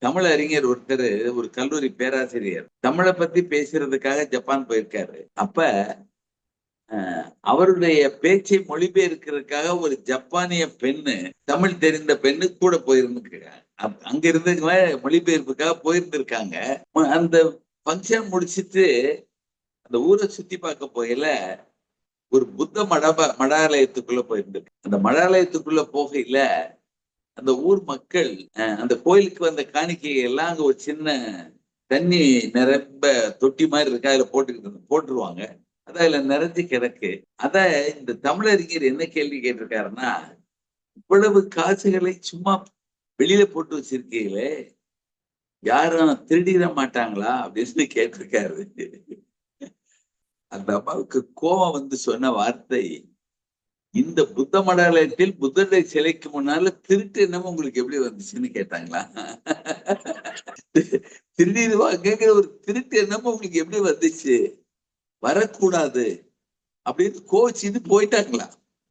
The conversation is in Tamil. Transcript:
தமிழ் அறிஞர் ஒருத்தர், ஒரு கல்லூரி பேராசிரியர், தமிழை பத்தி பேசுறதுக்காக ஜப்பான் போயிருக்காரு. அப்ப அவருடைய பேச்சை மொழிபெயர்க்கிறதுக்காக ஒரு ஜப்பானிய பெண்ணு, தமிழ் தெரிந்த பெண்ணு கூட போயிருந்து அங்க இருந்து மொழிபெயர்ப்புக்காக போயிருந்திருக்காங்க. அந்த பங்கன் முடிச்சிட்டு அந்த ஊரை சுத்தி பார்க்க போயில ஒரு புத்த மடாலயத்துக்குள்ள போயிருந்திருக்கு. அந்த மடாலயத்துக்குள்ள போகையில அந்த ஊர் மக்கள் அந்த கோயிலுக்கு வந்த காணிக்கையை எல்லாம் அங்க ஒரு சின்ன தண்ணி நிரம்ப தொட்டி மாதிரி இருக்கு, அதுல போட்டுருவாங்க. அதான் அதுல நிறைஞ்சு கிடக்கு. அத இந்த தமிழறிஞர் என்ன கேள்வி கேட்டிருக்காருன்னா, இவ்வளவு காசுகளை சும்மா வெளியில போட்டு வச்சிருக்கீங்களே, யாரும் திருடிட மாட்டாங்களா அப்படின்னு கேட்டிருக்காரு. அந்த அம்மாவுக்கு கோபம் வந்து சொன்ன வார்த்தை, இந்த புத்த மடாலயத்தில் புத்தருடைய சிலைக்கு முன்னால திருட்டு என்னமோ உங்களுக்கு எப்படி வந்துச்சுன்னு கேட்டாங்களா? திருடிடுவாங்கிற ஒரு திருட்டு என்னமோ உங்களுக்கு எப்படி வந்துச்சு? வரக்கூடாது அப்படின்னு கோச்சின்னு போயிட்டாங்களா?